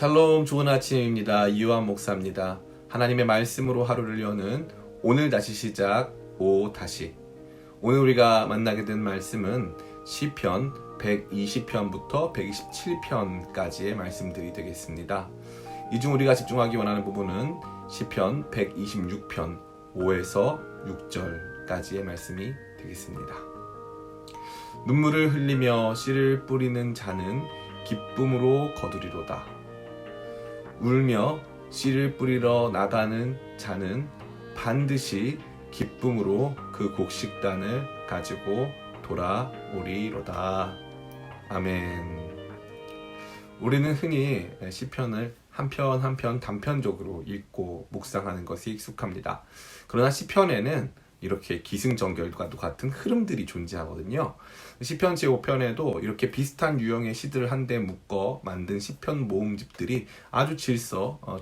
샬롬, 좋은 아침입니다. 이요한 목사입니다. 하나님의 말씀으로 하루를 여는 오늘 다시 시작 오늘 우리가 만나게 된 말씀은 시편 120편부터 127편까지의 말씀들이 되겠습니다. 이 중 우리가 집중하기 원하는 부분은 시편 126편 5에서 6절까지의 말씀이 되겠습니다. 눈물을 흘리며 씨를 뿌리는 자는 기쁨으로 거두리로다. 울며 씨를 뿌리러 나가는 자는 반드시 기쁨으로 그 곡식단을 가지고 돌아오리로다. 아멘. 우리는 흔히 시편을 한 편 한 편 단편적으로 읽고 묵상하는 것이 익숙합니다. 그러나 시편에는 이렇게 기승전결과도 같은 흐름들이 존재하거든요. 시편 제5편에도 이렇게 비슷한 유형의 시들을 한데 묶어 만든 시편 모음집들이 아주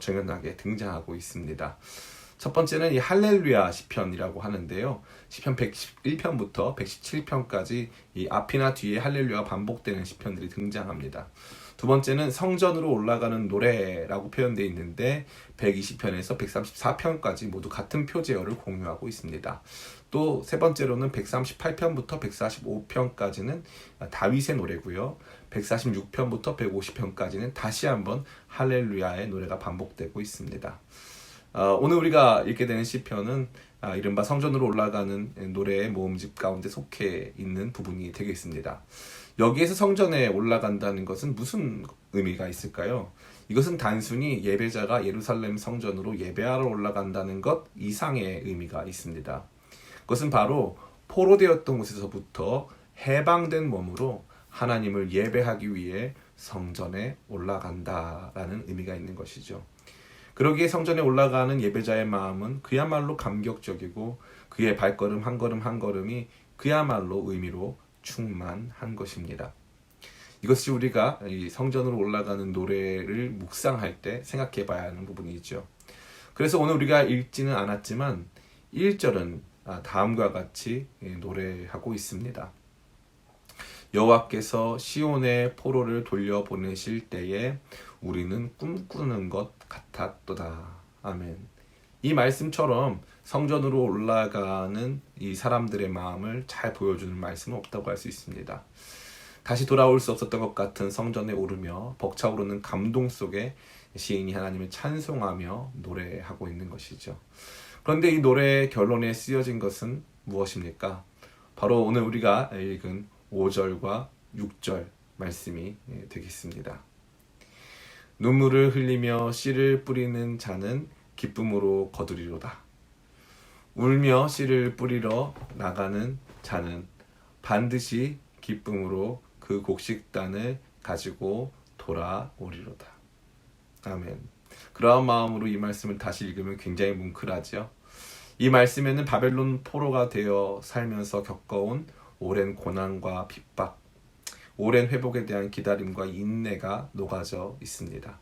정연하게 등장하고 있습니다. 첫 번째는 이 할렐루야 시편이라고 하는데요. 시편 111편부터 117편까지 이 앞이나 뒤에 할렐루야 반복되는 시편들이 등장합니다. 두 번째는 성전으로 올라가는 노래라고 표현되어 있는데 120편에서 134편까지 모두 같은 표제어를 공유하고 있습니다. 또 세 번째로는 138편부터 145편까지는 다윗의 노래고요. 146편부터 150편까지는 다시 한번 할렐루야의 노래가 반복되고 있습니다. 오늘 우리가 읽게 되는 시편은 이른바 성전으로 올라가는 노래의 모음집 가운데 속해 있는 부분이 되겠습니다. 여기에서 성전에 올라간다는 것은 무슨 의미가 있을까요? 이것은 단순히 예배자가 예루살렘 성전으로 예배하러 올라간다는 것 이상의 의미가 있습니다. 그것은 바로 포로되었던 곳에서부터 해방된 몸으로 하나님을 예배하기 위해 성전에 올라간다라는 의미가 있는 것이죠. 그러기에 성전에 올라가는 예배자의 마음은 그야말로 감격적이고 그의 발걸음 한 걸음 한 걸음이 그야말로 의미로 충만한 것입니다. 이것이 우리가 이 성전으로 올라가는 노래를 묵상할 때 생각해 봐야 하는 부분이죠. 그래서 오늘 우리가 읽지는 않았지만 1절은 다음과 같이 노래하고 있습니다. 여호와께서 시온의 포로를 돌려보내실 때에 우리는 꿈꾸는 것 같았도다. 아멘. 이 말씀처럼 성전으로 올라가는 이 사람들의 마음을 잘 보여주는 말씀은 없다고 할 수 있습니다. 다시 돌아올 수 없었던 것 같은 성전에 오르며 벅차오르는 감동 속에 시인이 하나님을 찬송하며 노래하고 있는 것이죠. 그런데 이 노래의 결론에 쓰여진 것은 무엇입니까? 바로 오늘 우리가 읽은 5절과 6절 말씀이 되겠습니다. 눈물을 흘리며 씨를 뿌리는 자는 기쁨으로 거두리로다. 울며 씨를 뿌리러 나가는 자는 반드시 기쁨으로 그 곡식단을 가지고 돌아오리로다. 아멘. 그러한 마음으로 이 말씀을 다시 읽으면 굉장히 뭉클하죠. 이 말씀에는 바벨론 포로가 되어 살면서 겪어온 오랜 고난과 핍박, 오랜 회복에 대한 기다림과 인내가 녹아져 있습니다.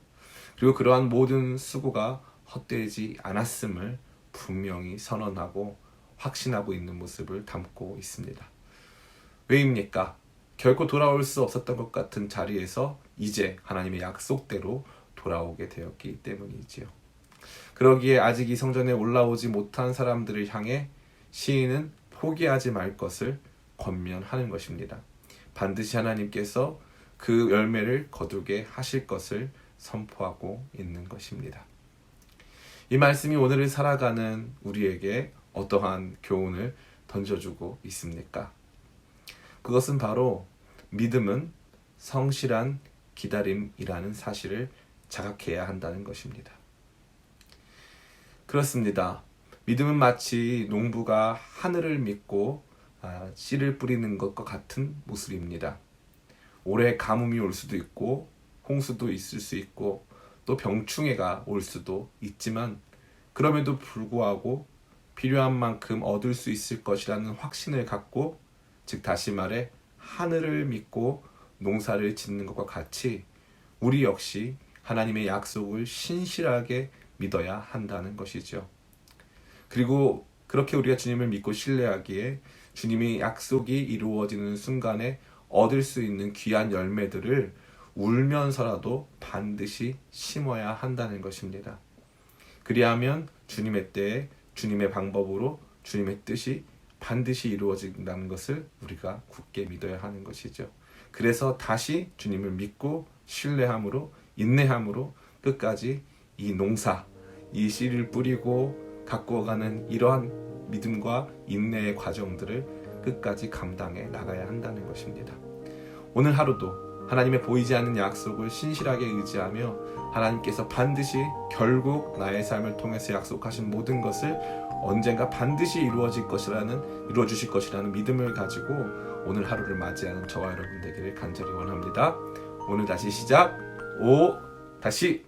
그리고 그러한 모든 수고가 헛되지 않았음을 분명히 선언하고 확신하고 있는 모습을 담고 있습니다. 왜입니까? 결코 돌아올 수 없었던 것 같은 자리에서 이제 하나님의 약속대로 돌아오게 되었기 때문이지요. 그러기에 아직 이 성전에 올라오지 못한 사람들을 향해 시인은 포기하지 말 것을 권면하는 것입니다. 반드시 하나님께서 그 열매를 거두게 하실 것을 선포하고 있는 것입니다. 이 말씀이 오늘을 살아가는 우리에게 어떠한 교훈을 던져주고 있습니까? 그것은 바로 믿음은 성실한 기다림이라는 사실을 자각해야 한다는 것입니다. 그렇습니다. 믿음은 마치 농부가 하늘을 믿고 씨를 뿌리는 것과 같은 모습입니다. 올해 가뭄이 올 수도 있고 홍수도 있을 수 있고 또 병충해가 올 수도 있지만 그럼에도 불구하고 필요한 만큼 얻을 수 있을 것이라는 확신을 갖고, 즉 다시 말해 하늘을 믿고 농사를 짓는 것과 같이 우리 역시 하나님의 약속을 신실하게 믿어야 한다는 것이죠. 그리고 그렇게 우리가 주님을 믿고 신뢰하기에 주님의 약속이 이루어지는 순간에 얻을 수 있는 귀한 열매들을 울면서라도 반드시 심어야 한다는 것입니다. 그리하면 주님의 때에 주님의 방법으로 주님의 뜻이 반드시 이루어진다는 것을 우리가 굳게 믿어야 하는 것이죠. 그래서 다시 주님을 믿고 신뢰함으로 인내함으로 끝까지 이 농사, 이 씨를 뿌리고 가꾸어가는 이러한 믿음과 인내의 과정들을 끝까지 감당해 나가야 한다는 것입니다. 오늘 하루도 하나님의 보이지 않는 약속을 신실하게 의지하며 하나님께서 반드시 결국 나의 삶을 통해서 약속하신 모든 것을 언젠가 반드시 이루어주실 것이라는 믿음을 가지고 오늘 하루를 맞이하는 저와 여러분 되기를 간절히 원합니다. 오늘 다시 시작. 다시